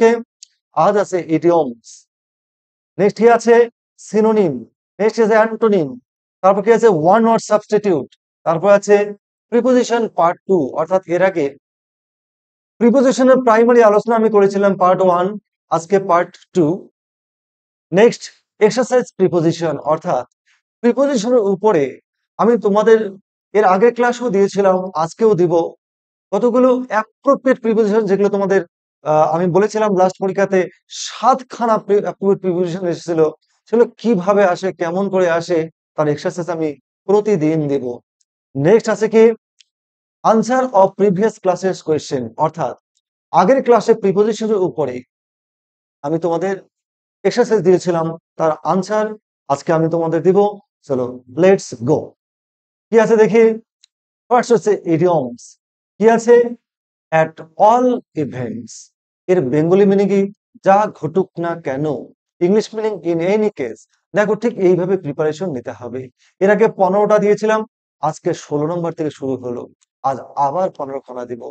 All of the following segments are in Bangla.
আজকে? আজ আছে ইডিয়মস, নেক্সট কি আছে? সিনোনিম, নেক্সট আছে অ্যান্টোনিম, তারপর কি আছে? ওয়ান ওয়ার্ড সাবস্টিটিউট, তারপর আছে প্রিপোজিশন পার্ট 2, অর্থাৎ এর আগে প্রিপোজিশনের প্রাইমারি আলোচনা আমি করেছিলাম পার্ট 1, আজকে পার্ট 2। নেক্সট এক্সারসাইজ প্রিপোজিশন, অর্থাৎ প্রিপোজিশনের উপরে আমি তোমাদের এর আগের ক্লাসও দিয়েছিলাম, আজকেও দিব কতগুলো অ্যাপ্রোপ্রিয়েট প্রিপোজিশন, যেগুলো তোমাদের আমি বলেছিলাম লাস্ট পরীক্ষাতে 7খানা প্রিপোজিশন এসেছিল, সেগুলো কিভাবে আসে, কেমন করে আসে, তার এক্সারসাইজ আমি প্রতিদিন দেব। নেক্সট আছে কি? Answer of previous classes question, অর্থাৎ আগের ক্লাসে প্রিপোজিশনের উপরে আমি তোমাদের এক্সারসাইজ দিয়েছিলাম, তার আনসার আজকে আমি তোমাদের দিব। চলো লেটস গো। কি আছে দেখি? ফার্স্ট হচ্ছে ইডিয়মস। কি আছে? অ্যাট অল ইভেন্টস, এর বেঙ্গলি মিনিং কি? যা ঘটুক না কেন। English meaning in any case. দেখো, ঠিক এইভাবে প্রিপারেশন নিতে হবে। এর আগে 15টা দিয়েছিলাম, আজকে 16 নম্বর থেকে শুরু হলো, আজ আবার 15খানা দিব।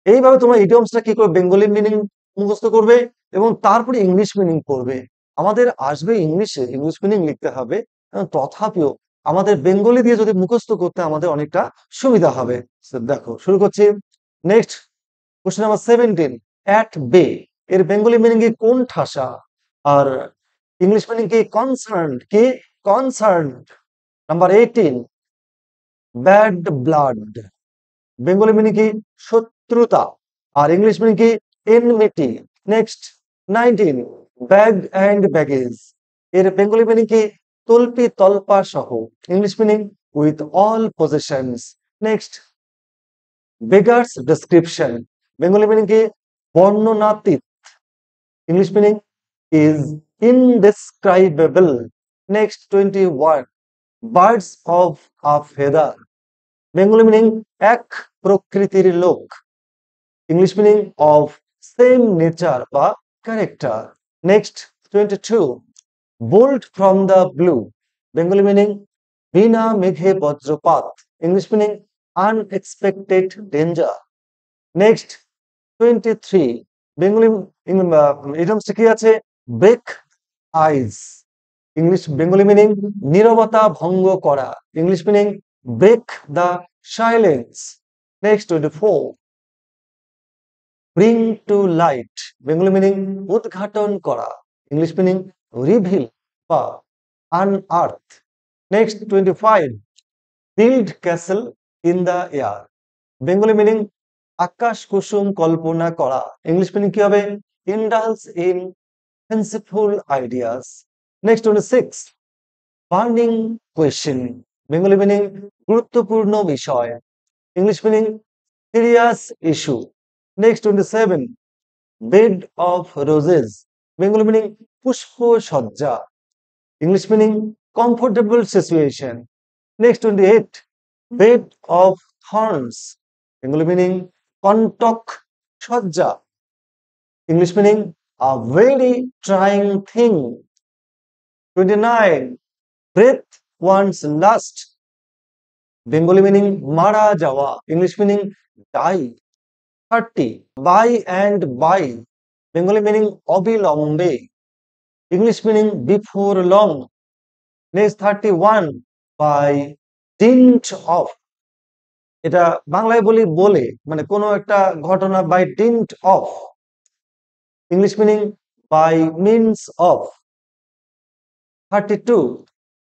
এইভাবে তোমরা ইডিয়মসটা কি করবে? বেঙ্গলি মিনিং মুখস্থ করবে এবং তারপরে ইংলিশ মিনিং করবে। আমাদের আসবে ইংলিশে, ইংলিশ মিনিং লিখতে হবে, তথাপিও আমাদের বেঙ্গলি দিয়ে যদি মুখস্থ করতে আমাদের অনেকটা সুবিধা হবে। দেখো শুরু করছি। নেক্সট কোশ্চেন নাম্বার 17, অ্যাট বে, এর বেঙ্গলি মিনিং কি? কোন ঠাসা। আর ইংলিশ মিনিং কি? কনসার্নড। কি? Concerned. Number 18, bad blood, Bengali meaning কি? শত্রুতা। আর ইংলিশ মিনিং কি? Enmity. Next 19, bag and baggage, এর বেঙ্গলি মিনিং কি? তল্পি তল্পা সহ। English meaning with all possessions. Next beggars description, Bengali meaning কি? বর্ণনাতীত। English meaning is indescribable. Next 21, birds of a feather, Bengali meaning এক প্রকৃতির লোক। English meaning of same nature বা character. Next 22, bolt from the blue, Bengali meaning বিনা মেঘে বজ্রপাত। English meaning unexpected danger. Next 23, Bengali ইডিয়মসটা কি আছে? Break ice. English Bengali meaning নীরবতা ভঙ্গ করা। English meaning break the silence. Next 24, bring to light, Bengali meaning উদ্ঘাটন করা। ইংলিশ মিনিং রিভিল বা unearth. Next 25, build castle in the air, Bengali meaning আকাশ কুসুম কল্পনা করা। ইংলিশ মিনিং কি হবে? Indulge in fanciful ideas. Next 26, burning question, Bengali meaning গুরুত্বপূর্ণ বিষয়। English meaning serious issue. Next 27, bed of roses, Bengali meaning পুষ্প সজ্জা। English meaning comfortable situation. Next 28, bed of thorns, Bengali meaning কন্টক সজ্জা। English meaning a very trying thing. 29, breathe once last, Bengali meaning মারা যাওয়া। English meaning die. 30, by and by, Bengali meaning অবিলম্বে। English meaning before long. Next 31, by dint of, এটা বাংলায় বলি বলে, মানে কোনো একটা ঘটনা by dint of. English meaning by means of. 32,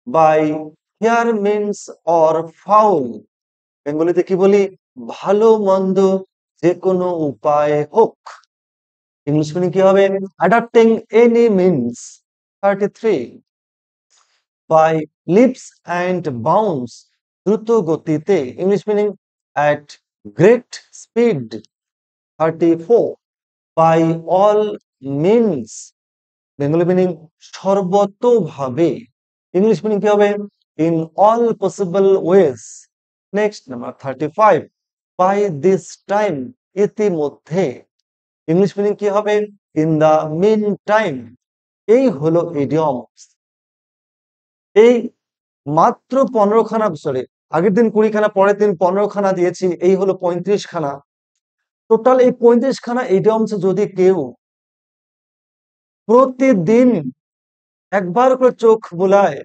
by fair means or foul, বেঙ্গলিতে কি বলি? ভালো মন্দ যে কোনো উপায় হোক। ইংলিশ মিনিং কি হবে? Adapting any means. 33, by leaps and bounds, দ্রুত গতিতে। English meaning at great speed. 34, by all means, Bengali meaning সর্বতোভাবে। ইংলিশ মিনিং কি হবে? In all possible ways. Next number 35, by this time, ইতিমধ্যে। ইংলিশ মিনিং কি হবে? In the mean time. এই হলো ইডিয়মস। এই মাত্র 15খানা, সরি আগের দিন 20খানা, পরের দিন 15খানা দিয়েছি, এই হলো 35খানা। টোটাল এই 35 খানা ইডিয়মস যদি কেউ প্রতিদিন একবার করে চোখ বুলায়,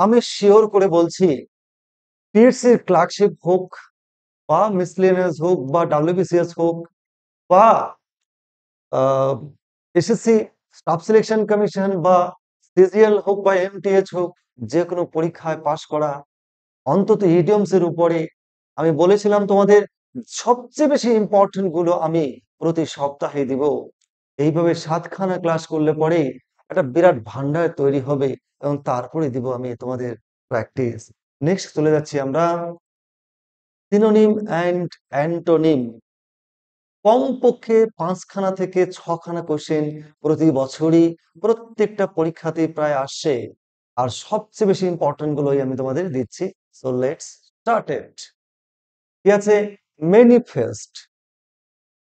আমি শিওর করে বলছি, পিএসসির ক্লার্কশিপ হোক বা মিসলেনিয়াস হোক বা ডাব্লিউবিসিএস হোক বা এসএসসি স্টাফ সিলেকশন কমিশন বা সিজিএল হোক বা এমটিএচ হোক, যে কোনো পরীক্ষায় পাশ করা অন্তত ইডিয়মস এর উপরে। আমি বলেছিলাম তোমাদের সবচেয়ে বেশি ইম্পর্টেন্ট গুলো আমি প্রতি সপ্তাহে দিব। এইভাবে 7খানা ক্লাস করলে পরে একটা বিরাট ভান্ডার তৈরি হবে এবং তারপরে দিব আমি তোমাদের প্র্যাকটিস। নেক্সট চলে যাচ্ছি আমরা সিনোনিম অ্যান্ড অ্যান্টোনিম। কমপক্ষে 5খানা থেকে 6খানা কোশ্চেন প্রতি বছরই প্রত্যেকটা পরীক্ষাতে প্রায় আসছে, আর সবচেয়ে বেশি ইম্পর্টেন্ট গুলোই আমি তোমাদের দিচ্ছি। So let's start it. কি আছে? ম্যানিফেস্ট।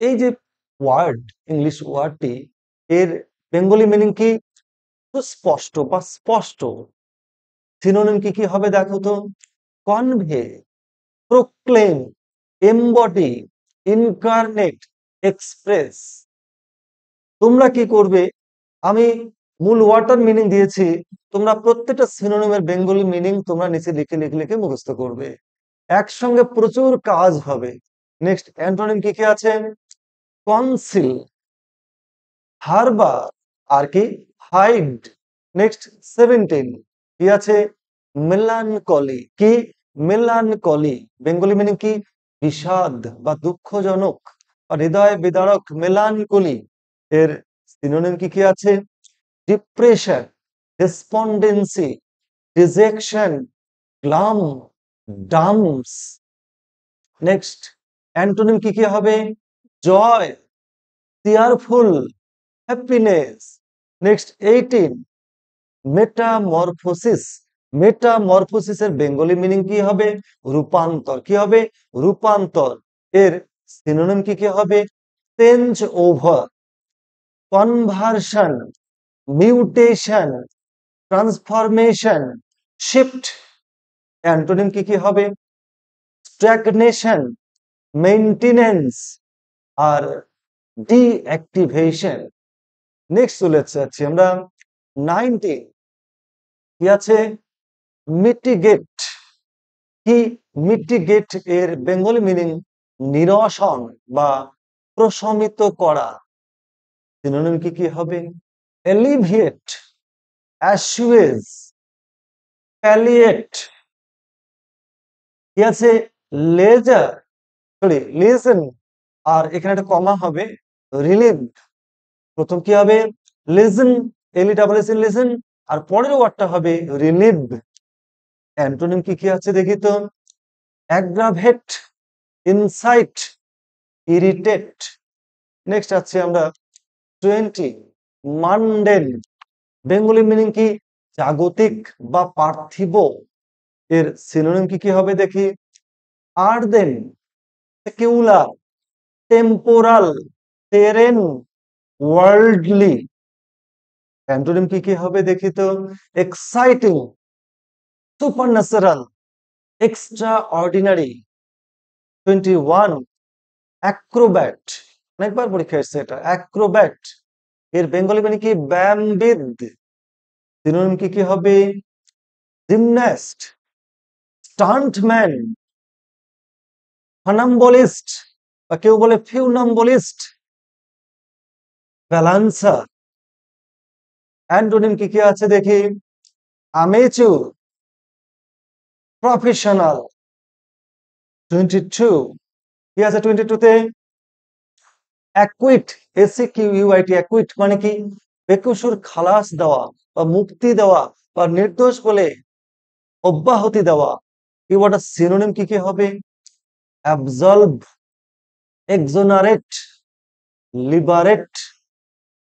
এই যে ওয়ার্ড, ইংলিশ ওয়ার্ডটি, এর বেঙ্গলি মিনিং কি? সুস্পষ্ট বা স্পষ্ট। সিনোনিম কি কি হবে দেখো তো? Convey, proclaim, embody, incarnate, express. তোমরা কি করবে, আমি মূল ওয়ার্ডটার মিনিং দিয়েছি, তোমরা প্রত্যেকটা সিনোনিমের বেঙ্গলি মিনিং তোমরা নিচে লিখে লিখে লিখে মুখস্থ করবে, একসঙ্গে প্রচুর কাজ হবে। নেক্সট অ্যান্টোনিম কি কি আছে? কনসিল, হারবার, আর কি হাইড। নেক্সট 17 কি আছে? মেলানকলি। কি? মেলানকলি বেঙ্গলি মিনিং কি? বিষাদ বা দুঃখজনক বা হৃদয় বিদারক, মেলানকলি। এর সিনোনিম কি কি আছে? Depression, despondency, dejection, gloom, dumps. Next antonym কি কি হবে? Joy, cheerful, happiness. Next 18 metamorphosis. মেটামরফোসিসের বেঙ্গলি মিনিং কি হবে? রূপান্তর। কি হবে? রূপান্তর। এর সিনোনিম কি কি হবে? Change over, conversion, mutation, transformation, shift. Antonym কি কি হবে? স্ট্যাগনেশন, মেইনটেনেন্স আর ডিঅ্যাক্টিভেশন। নেক্সট চলে যাচ্ছি আমরা 19 কি আছে? মিটিগেট। কি? মিটিগেট এর বেঙ্গলি মিনিং নিরসন বা প্রশমিত করা। সিনোনিম কি কি হবে? এলিভিয়েট, অ্যাসুয়েজ, প্যালিয়েট। কি আছে? লেজার, সরি লিসেন, আর এখানে একটা কমা হবে, রিলিভ। প্রথম কি হবে? লিসেন, এলইডব্লিউএসএন লিসেন, আর পরের ওয়ার্ডটা হবে রিলিভ। অ্যান্টোনিম কি কি আছে দেখি তো? Aggravate, insight, irritate. নেক্সট আছে আমরা 20 মান্ডেন। বেঙ্গলি মিনিং কি? জাগতিক বা পার্থিব। এর সিনোনিম কি কি হবে দেখি? Earthen, secular, temporal, terrene, worldly. Antonym কি কি হবে দেখি তো? Exciting, supernatural, extraordinary. 21 acrobat. অনেকবার পরীক্ষা এসেছে এটা, অ্যাক্রোব্যাট। এর বেঙ্গলি মিনিং কি? ব্যায়ামবিদ। সিনোনিম কি কি হবে? জিমন্যাস্ট, স্টান্টম্যান, ফানাম্বলিস্ট, বা কেউ বলে ফিউনাম্বলিস্ট, ব্যালান্সার। অ্যান্টোনিম কি কি আছে দেখি? অ্যামেচুর, প্রফেশনাল। 22 কি আছে 22 তে? অ্যাকুইট, এসিকিউইউআইটি, অ্যাকুইট মানে কি? বেকসুর খালাস দেওয়া বা মুক্তি দেওয়া বা নির্দোষ বলে অব্যাহতি দেওয়া। কি ওটা সিনোনিম কি কি হবে? অ্যাবসলভ, এক্সোনারেট, লিবারেট,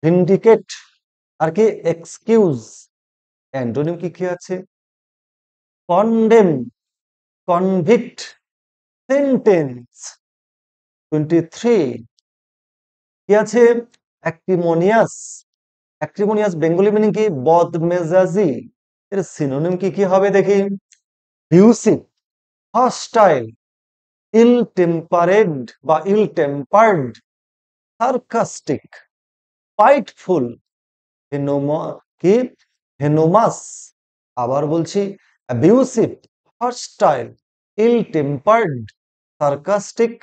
ভিন্ডিকেট, আর কি এক্সকিউজ। অ্যান্টোনিম কি কি আছে? Condemn, convict, sentence. 23 কি আছে? অ্যাক্রিমোনিয়াস। অ্যাক্রিমোনিয়াস বেঙ্গলি মিনিং কি? বদমেজাজি। এর সিনোনিম কি কি হবে দেখি? হিউসিভ, হস্টাইল, ইল টেম্পারেড বা ইল টেম্পার্ড, সার্কাস্টিক, স্পাইটফুল, কি ভেনোমাস, আবার বলছি abusive, hostile, ill tempered, sarcastic,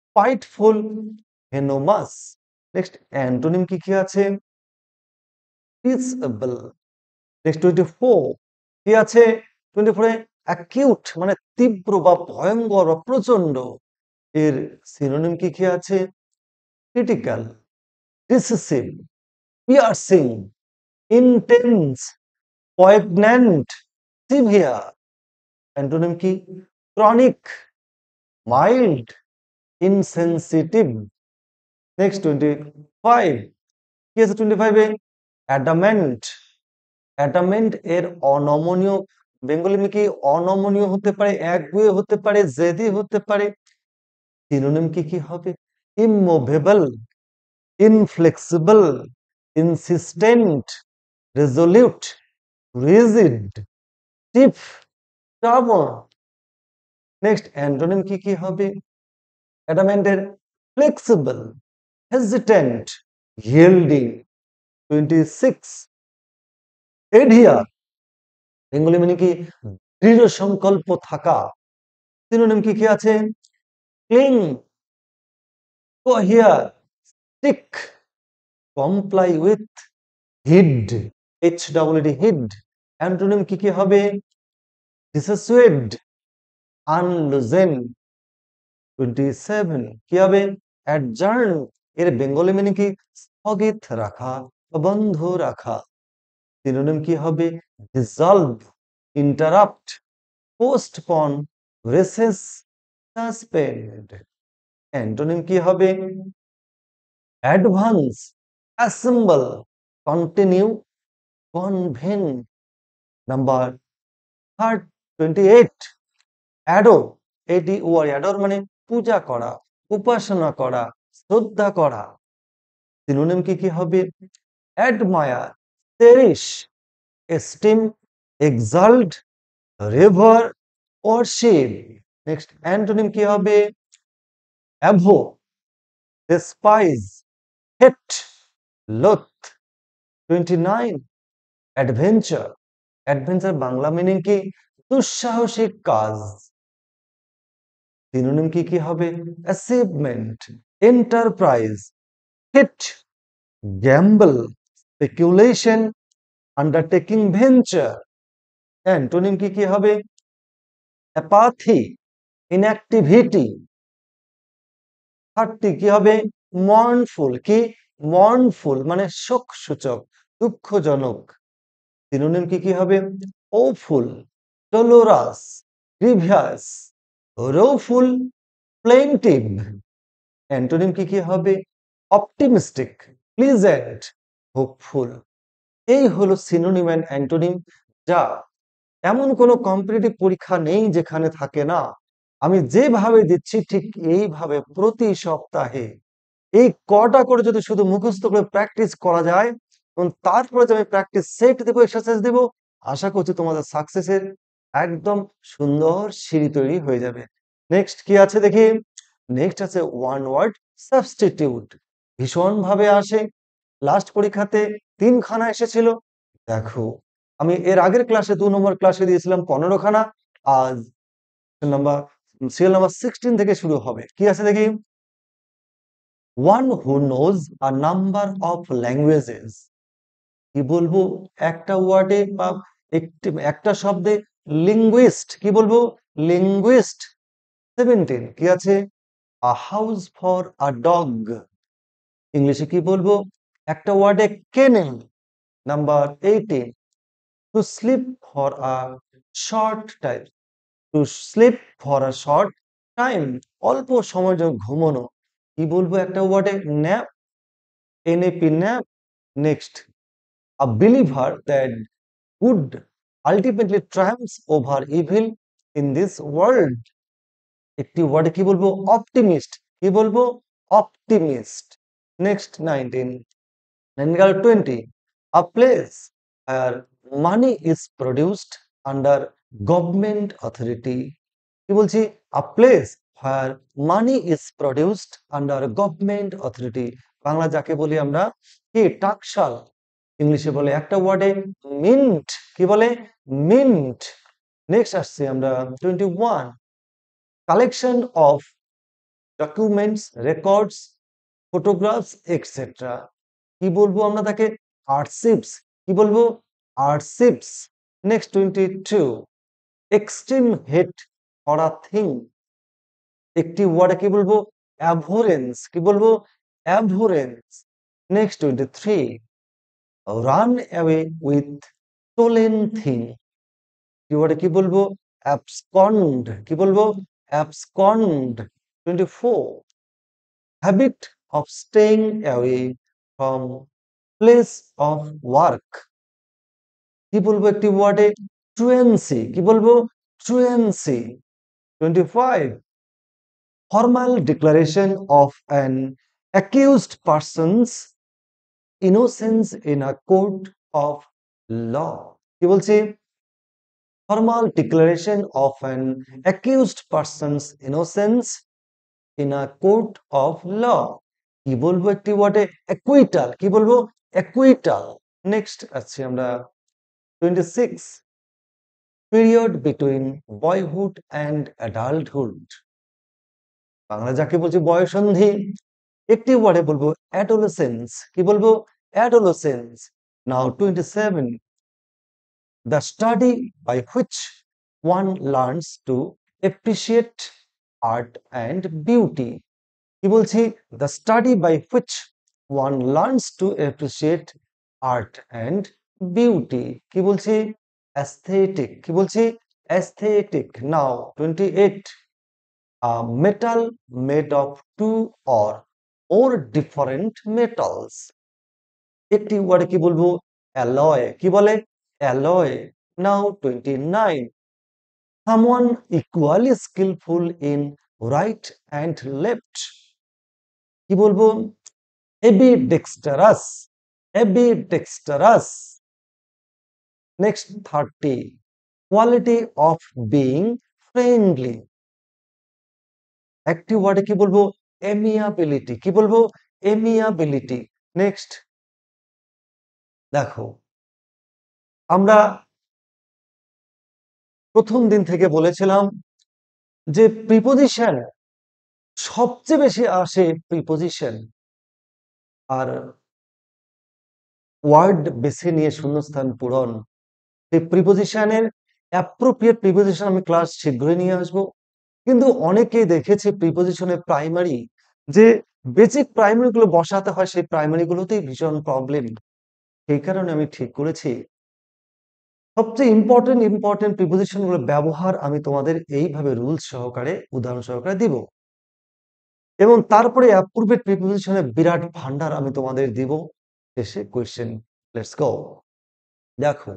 spiteful, venomous. Next antonym কি কি আছে? পিসেবল। নেক্সট 24 কি আছে? 24 এ অ্যাকিউট মানে তীব্র বা ভয়ঙ্কর বা প্রচন্ড। এর সিনোনিম কি কি আছে? Critical, decisive, piercing, intense, poignant, severe. Antonym কি? Chronic, mild, insensitive. নেক্সট 25 কি আছে? 25 এ অ্যাডামেন্ট। অ্যাডামেন্ট এর অনমনীয়, বেঙ্গলি কি অনমনীয় হতে পারে, একগুঁয়ে হতে পারে, জেদি হতে পারে। সিনোনিম কি কি হবে? Immovable, inflexible, insistent, resolute, rigid, stiff, stubborn. Next antonym কি কি হবে? অ্যাডামেন্টের flexible, hesitant, yielding। 26 adhere, Bengali মানে কি দৃঢ় সংকল্প থাকা। সিনোনিম কি কি আছে? Cling, cohere, stick, comply with, heed, HED, heed. Antonym কি কি হবে? ডিসস্যুয়েড, আনলুজেন। 27 কি হবে? অ্যাডজার্ন, এর বেঙ্গলি মিনিং কি স্থগিত রাখা, বন্ধ রাখা। সিনোনিম কি হবে? Dissolve, interrupt, postpone, recess, suspend. Antonym কি হবে? Advance, assemble, continue, convene. Number 28 adore, ADOR, adore মানে পূজা করা, উপাসনা করা, শ্রদ্ধা করা। সিনোনিম কি কি হবে? Admire, cherish, esteem, exalt, revere, worship. Next antonym কি হবে? Abhor, despise, hate, loathe. 29 adventure. Adventure Bangla meaning কি? দুঃসাহসিক কাজ। সিনোনিম কি কি হবে? Achievement, enterprise, hit, gamble, speculation, undertaking venture. Antonym কি কি হবে? Apathy, inactivity. 30 কি হবে? মর্নফুল, কি মর্নফুল মানে শোক সূচক, দুঃখজনক। সিনোনিম কি কি হবে? ওফুল, ডলোরাস, গ্রিভিয়াস, রোফুল, প্লেন্টিভ। অ্যান্টোনিম কি কি হবে? Optimistic, pleasant, hopeful. এই হলো সিনোনিম অ্যান্ড অ্যান্টোনিম, যা এমন কোনো কম্পিটিটিভ পরীক্ষা নেই যেখানে থাকে না। আমি যেভাবে দিচ্ছি ঠিক এইভাবে প্রতি সপ্তাহে এই কটা করে যদি শুধু মুখস্থ করে প্র্যাকটিস করা যায় এবং তারপরে যে আমি প্র্যাকটিস সেট দেবো, এক্সারসাইজ দেবো, আশা করছি তোমাদের সাকসেসের একদম সুন্দর সিঁড়ি তৈরি হয়ে যাবে। নেক্সট কি আছে দেখি? নেক্সট আছে ওয়ান ওয়ার্ড সাবস্টিটিউট। ভীষণ ভাবে আসে, লাস্ট পরীক্ষাতে 3 খানা এসেছিল। দেখো আমি এর আগের ক্লাসে 2 নম্বর ক্লাসে দিয়েছিলাম 15 খানা। আজ নাম্বার সিরিয়াল নাম্বার 16 থেকে শুরু হবে। কি আছে দেখি? one who knows a number of languages। কি বলবো? একটা ওয়ার্ডে বা একটা শব্দে লিঙ্গুইস্ট, কি বলবো? লিঙ্গুইস্ট। 17 কি আছে? a house for a dog। ইংলিশে কি বলবো? একটা ওয়ার্ডে kennel. Number 18 to sleep for a short time। to sleep for a short time, অল্প সময়ের জন্য ঘুমানো। কি বলবো একটা ওয়ার্ডে? Nap, NAP, nap. Next a believer that good ultimately triumphs over evil in this world। একটি ওয়ার্ডে কি বলবো? অপটিমিস্ট। কি বলবো? Optimist. Next 19 20 a place where money is produced under government authority। কি বলছি? a place where money is produced under government authority Bangla যাকে বলি আমরা কি টাকশাল, ইংলিশে বলে একটা ওয়ার্ডে মিন্ট, কি বলে মিন্ট। নেক্সট আসছে আমরা 21, collection of documents, records, photographs etcetera. কি বলবো আমরা তাকে আর্চিভস, কি বলবো archives. Next 22, extreme hate for a thing, একটি ওয়ার্ডে কি বলবো অ্যাভোরেন্স, কি বলবো abhorrence. Next 23, run away with stolen thing, কি ওয়ার্ডে কি বলবো অ্যাবসকন্ড, কি বলবো abscond. 24, habit of staying away from place of work, কি বলবো একটি ওয়ার্ডে ট্রুয়েন্সি, কি বলবো ট্রুয়েন্সি। 25, formal declaration of an accused person's innocence in a court of law, কি বলছি formal declaration of an accused person's innocence in a court of law, কি বলবো একটি ওয়ার্ডে অ্যাকুইটাল, কি বলবো অ্যাকুইটাল। নেক্সট আছে আমরা 26, period between boyhood and adulthood, Bangla যাকে বলছি বয়ঃসন্ধি, একটি ওয়ার্ডে বলবো অ্যাডোলেসেন্স, কি বলবো adolescence. Now 27, the study by which one learns to appreciate art and beauty, কি বলছি the study by which one learns to appreciate art and beauty, কি বলছি aesthetic, কি বলছি aesthetic। Now 28, a metal made of two or more different metals, একটি ওয়ার্ডে কি বলবো অ্যালয়, কি বলে alloy. Now 29, someone equally skillful in right and left, কি বলবো ambidextrous, ambidextrous। Next 30, quality of being friendly, একটি ওয়ার্ডে কি বলবো এমিয়াবিলিটি, কি বলবো এমিয়াবিলিটি। নেক্সট দেখো, আমরা প্রথম দিন থেকে বলেছিলাম যে প্রিপোজিশন সবচেয়ে বেশি আসে প্রিপোজিশন, আর ওয়ার্ড বেছে নিয়ে শূন্যস্থান পূরণ। এই প্রিপোজিশনের অ্যাপ্রোপ্রিয়েট প্রিপোজিশন আমি ক্লাস শীঘ্রই নিয়ে আসবো। কিন্তু অনেকেই দেখেছি প্রিপোজিশনের প্রাইমারি, যে বেসিক প্রাইমারি গুলো বসাতে হয়, সেই প্রাইমারি গুলোতেই ভীষণ প্রবলেম। সেই কারণে আমি ঠিক করেছি সবচেয়ে ইম্পর্টেন্ট প্রিপোজিশন গুলো ব্যবহার আমি তোমাদের এইভাবে রুলস সহকারে উদাহরণ সহকারে দিব, এবং তারপরে অ্যাপ্রোপ্রিয়েট প্রিপোজিশনের বিরাট ভান্ডার আমি তোমাদের দিব শেষে কোয়েশ্চেন। Let's go. দেখো,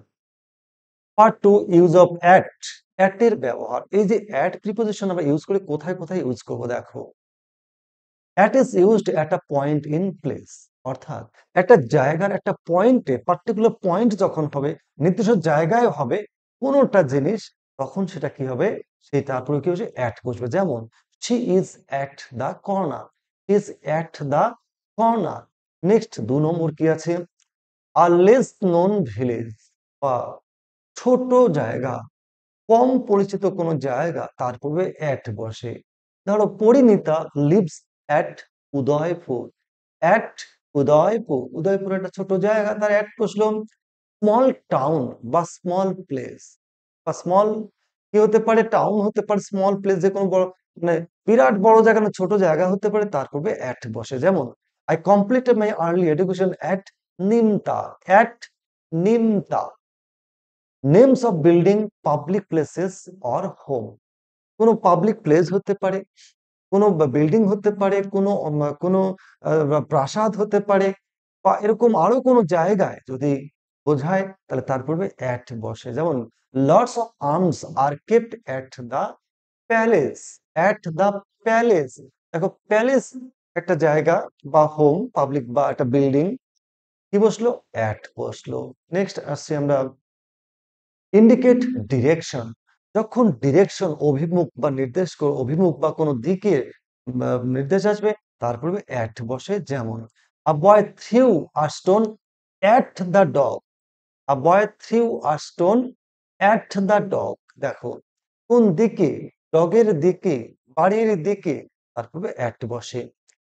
part 2, use of at, at এর ব্যবহার। এই যে অ্যাট প্রিপোজিশন আমরা ইউজ করি, কোথায় কোথায় ইউজ করব দেখো। At is used at a point in place, অর্থাৎ একটা জায়গার একটা পয়েন্টে, পার্টিকুলার পয়েন্ট যখন হবে, নির্দিষ্ট জায়গায় হবে কোনোটা জিনিস, তখন সেটা কি হবে, সেই তারপরে কি হচ্ছে অ্যাট বসবে। যেমন she is at the corner, is at the corner. Next 2 নম্বর কি আছে, আ লেস নোন ভিলেজ, বা ছোট জায়গা, কম পরিচিত কোনো জায়গা, তার পূর্বে অ্যাট বসে। ধরো Parineeta lives at Udaipur, at Udaipur, Udaipur একটা ছোট জায়গা, তার অ্যাট বসলো। স্মল টাউন বা স্মল প্লেস, বা স্মল কি হতে পারে, টাউন হতে পারে, স্মল প্লেস যে কোনো বড়, মানে বিরাট বড় জায়গা না, ছোট জায়গা হতে পারে, তার পূর্বে অ্যাট বসে। যেমন I completed my early education at Nimta, at Nimta. Names of building, public places or home, কোনো পাবলিক প্লেস হতে পারে, কোনো বিল্ডিং হতে পারে, কোনো প্রাসাদ হতে পারে, বা এরকম আরো কোনো জায়গায় যদি বোঝায় তাহলে তার পূর্বে অ্যাট বসে। যেমন lords of arms are kept at the palace, at the palace. দেখো প্যালেস একটা জায়গা বা হোম পাবলিক বা একটা বিল্ডিং, কি বসলো অ্যাট বসলো। নেক্সট আসছি আমরা ইন্ডিকেট ডিরেকশন, যখন ডিরেকশন অভিমুখ বা নির্দেশ অভিমুখ বা কোনো দিকে নির্দেশ আসবে, তার পূর্বে অ্যাট বসে। যেমন A boy threw a stone at the dog. A boy threw a stone at the dog. দেখো কোন দিকে, ডগের দিকে, বাড়ির দিকে, তারপরে at বসে।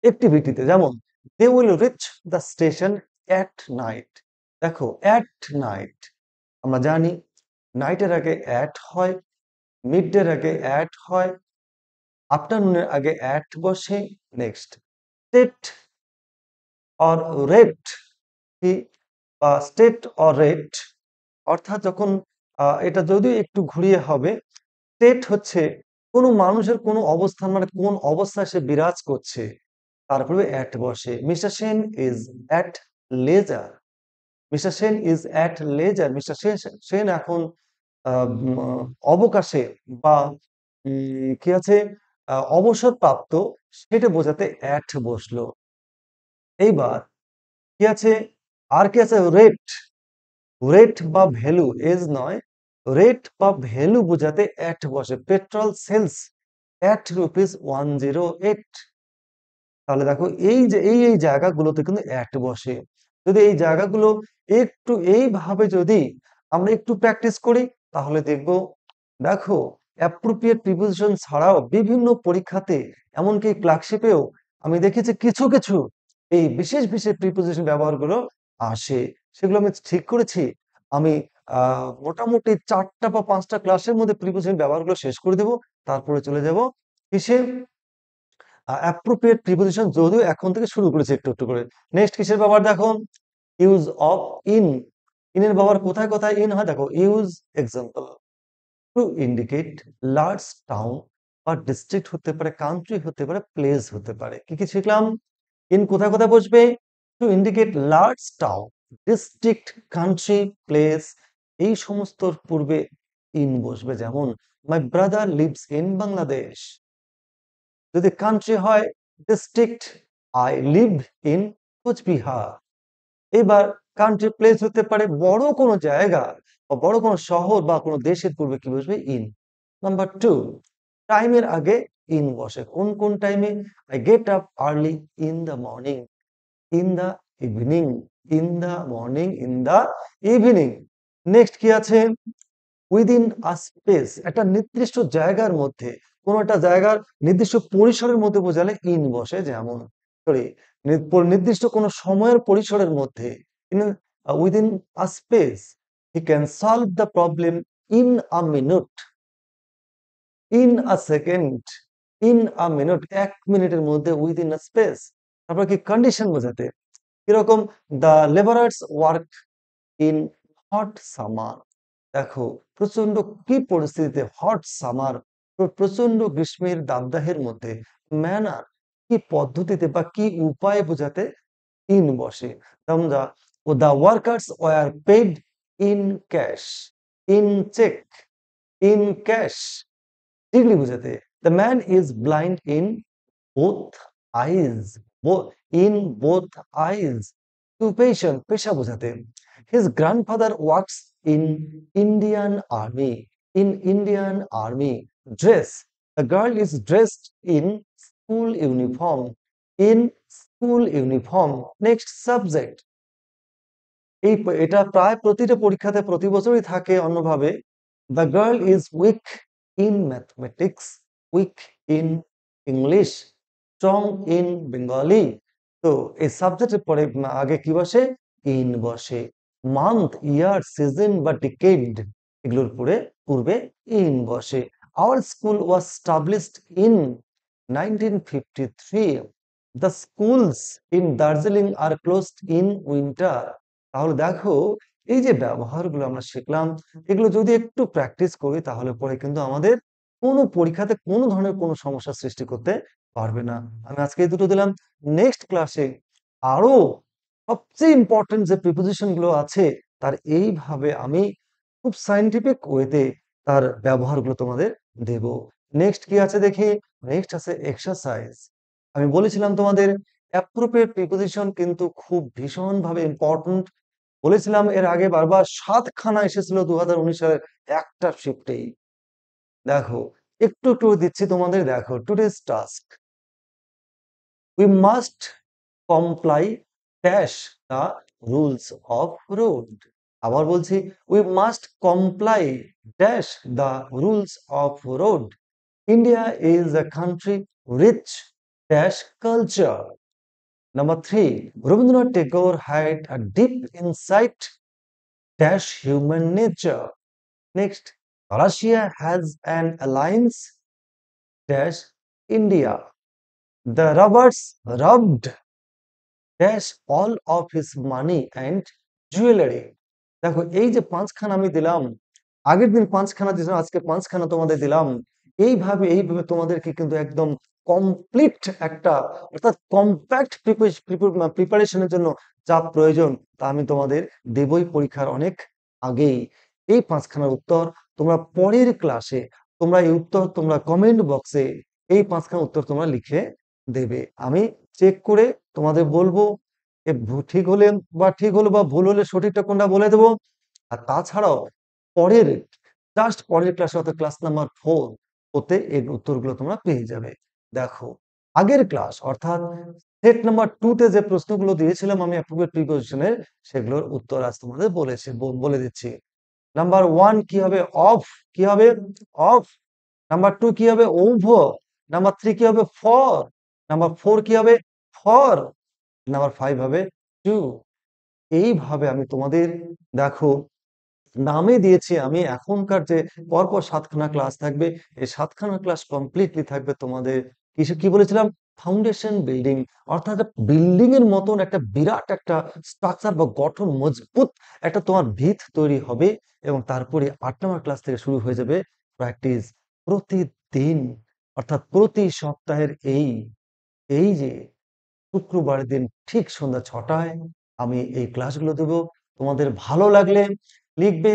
অ্যাক্টিভিটিতে যেমন they will reach the station at night। দেখো at night আমরা জানি নাইটের আগে at হয়, মিডডের আগে at হয়, আফটারনুনের আগে at বসে। নেক্সট স্টেট অর রেট, কি বা স্টেট অর রেট, অর্থাৎ যখন এটা যদিও একটু ঘুরিয়ে হবে, স্টেট হচ্ছে কোনো মানুষের কোনো অবস্থান, মানে কোন অবস্থায় সে বিরাজ করছে, তারপরে অ্যাট বসে। Mister Sen is at leisure. Mister Sen is at leisure, mister Sen এখন অবকাশে বা কি আছে অবসরপ্রাপ্ত, সেটা বোঝাতে অ্যাট বসলো। এইবার কি আছে, আর কি আছে, রেট। রেট বা ভ্যালু, এজ নয়, রেট বা ভ্যালু বোঝাতে অ্যাট বসে। Petrol sells at ₹108। তাহলে দেখো এই যে এই জায়গাগুলোতে কিন্তু অ্যাট বসে। যদি এই জায়গাগুলো একটু এইভাবে যদি আমরা একটু প্র্যাকটিস করি, তাহলে দেখবো, দেখো অ্যাপ্রোপ্রিয়েট প্রিপোজিশন ছাড়াও বিভিন্ন পরীক্ষাতে, এমনকি ক্লার্কশিপেও আমি দেখেছি কিছু কিছু এই বিশেষ বিশেষ প্রিপোজিশন ব্যবহারগুলো আসে। সেগুলো আমি ঠিক করেছি, আমি মোটামুটি 4টা বা 5টা ক্লাসের মধ্যে প্রিপোজিশন ব্যবহারগুলো শেষ করে দেব। তারপরে চলে যাব কিসে, অ্যাপ্রোপ্রিয়েট প্রিপোজিশন, যদিও এখন থেকে শুরু করেছি একটু একটু করে। নেক্সট কিসের ব্যবহার দেখো, ইউজ অফ ইন। ইনের ব্যবহার কোথায় কোথায় ইন হয় দেখো, use example two indicate large town বা ডিস্ট্রিক্ট হতে পারে, কান্ট্রি হতে পারে, প্লেস হতে পারে। কি কি শিখলাম, ইন কোথায় কোথায় বসবে, to indicate large town, district, country, place, এই সমস্ত পূর্বে ইন বসবে। যেমন my brother lives in Bangladesh. যদি কান্ট্রি হয় district, I live in Coochbehar. এবার কান্ট্রি প্লেস হতে পারে বড় কোনো জায়গা বা বড় কোনো শহর বা কোনো দেশের পূর্বে কি বসবে, ইন। নাম্বার 2, টাইমের আগে ইন বসে। কোন কোন টাইমে, I get up early in the morning, in the evening, in the morning, in the evening. Next কি আছে, উইদিন আ স্পেস, একটা নির্দিষ্ট জায়গার মধ্যে, কোন একটা জায়গার নির্দিষ্ট পরিসরের মধ্যে বোঝালে ইন বসে। যেমন সরি, নির্দিষ্ট কোন সময়ের পরিসরের মধ্যে, within a space, he can solve the problem in a minute, in a second, in a minute, 1 মিনিটের মধ্যে, উইদিন আ স্পেস। তারপর কি কন্ডিশন বোঝাতে, কিরকম, the labourers work in hot summer. দেখো প্রচন্ড কি পরিস্থিতিতে, হট সামার, প্রচন্ড গ্রীষ্মের দাবদাহের মধ্যে, ম্যানার কি পদ্ধতিতে বা কি উপায়ে বোঝাতে ইন বসে। যেমন the workers were paid in cash, in cheque, in cash, degree বোঝাতে। The man is blind in both eyes, in both eyes, occupation, পেশা বোঝাতে। His grandfather works in Indian army, in Indian army. Dress, the girl is dressed in school uniform, in school uniform. Next subject, এটা প্রায় প্রতিটা পরীক্ষাতে প্রতি বছরই থাকে অন্যভাবে। The girl is weak in mathematics, weak in English, strong in Bengali. তো এই সাবজেক্টের পরে আগে কি বসে, ইন বসে। মান্থ, ইয়ার, সিজন বা ডিকেড, এগুলোর পূর্বে ইন বসে। Our school was established in 1953। The schools in Darjeeling are closed in winter. তাহলে দেখো এই যে ব্যবহারগুলো আমরা শিখলাম, এগুলো যদি একটু প্র্যাকটিস করি, তাহলে পরে কিন্তু আমাদের কোনো পরীক্ষাতে কোনো ধরনের কোনো সমস্যার সৃষ্টি করতে পারবে না। আমি আজকে এই দুটো দিলাম। নেক্সট ক্লাসে আরো সবচেয়ে ইম্পর্টেন্ট যে প্রিপোজিশন গুলো আছে, তার এইভাবে আমি খুব সাইন্টিফিক ওয়েতে তার ব্যবহারগুলো তোমাদের দেব। নেক্সট কি আছে দেখি, নেক্সট আছে এক্সারসাইজ। আমি বলেছিলাম তোমাদের অ্যাপ্রোপ্রিয়েট প্রিপোজিশন কিন্তু খুব ভীষণভাবে ইম্পর্টেন্ট। বলেছিলাম এর আগে বারবার, 7খানা এসেছিল 2019 সালের একটা শিফটেই। দেখো একটু একটু দিচ্ছি তোমাদের, দেখো today's task, we must comply dash the rules of road. আবার বলছি, we must comply dash the rules of road. India is a country rich dash culture. Number three, Rabindranath Tagore had a deep insight dash human nature. Next, Russia has an alliance dash India. The Roberts robbed dash all of his money and jewelry. দেখো এই যে পাঁচখানা আমি দিলাম, আগের দিন পাঁচখানা দিয়েছিলাম, আজকে পাঁচখানা তোমাদের দিলাম। এইভাবে তোমাদেরকে কিন্তু একদম কমপ্লিট একটা, অর্থাৎ কম্প্যাক্ট প্রিপারেশনের জন্য যা প্রয়োজন তা আমি তোমাদের দেবই পরীক্ষার অনেক আগেই। এই পাঁচখানার উত্তর তোমরা পরের ক্লাসে, তোমরা এই উত্তর তোমরা কমেন্ট বক্সে এই পাঁচখানা উত্তর তোমরা লিখে দেবে। আমি চেক করে তোমাদের বলবো, ঠিক হলে ঠিক হলো বা ভুল হলে সঠিকটা কোনটা বলে দেবো। আর তাছাড়াও পরের পরের ক্লাসে, অর্থাৎ ক্লাস নাম্বার 4 ওতে এর উত্তরগুলো তোমরা পেয়ে যাবে। দেখো আগের ক্লাস অর্থাৎ সেট নাম্বার 2 তে যে প্রশ্নগুলো দিয়েছিলাম আমি অ্যাপ্রোপ্রিয়েট প্রিপোজিশনের, সেগুলোর উত্তর আজ তোমাদের বলে দিচ্ছি। নাম্বার 1 কি হবে? অফ। কি হবে? অফ। নাম্বার 2 কি হবে? ওভার। নাম্বার 3 কি হবে? ফর। নাম্বার 4 কি হবে? ফর। নাম্বার 5 হবে টু। এইভাবে আমি তোমাদের, দেখো নামে দিয়েছি আমি, এখনকার যে পরপর 7খানা ক্লাস থাকবে, এই 7খানা ক্লাস কমপ্লিটলি থাকবে তোমাদের কি বলেছিলাম, ফাউন্ডেশন বিল্ডিং, অর্থাৎ বিল্ডিং এর মতন একটা বিরাট একটা স্ট্রাকচার বা গঠন, মজবুত একটা তোমার ভিত তৈরি হবে। এবং তারপরে 8 নম্বর ক্লাস থেকে শুরু হয়ে যাবে প্র্যাকটিস প্রতিদিন, অর্থাৎ প্রতি সপ্তাহের এই এই যে শুক্রবার দিন ঠিক সন্ধ্যা 6টায় আমি এই ক্লাসগুলো দেবো। তোমাদের ভালো লাগলে লিখবে,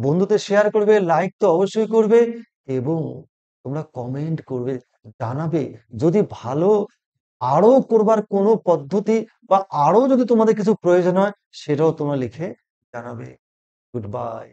বন্ধুদের শেয়ার করবে, লাইক তো অবশ্যই করবে, এবং তোমরা কমেন্ট করবে, জানাবে যদি ভালো আরো করবার কোনো পদ্ধতি বা আরো যদি তোমাদের কিছু প্রয়োজন হয় সেটাও তোমরা লিখে জানাবে। Good bye.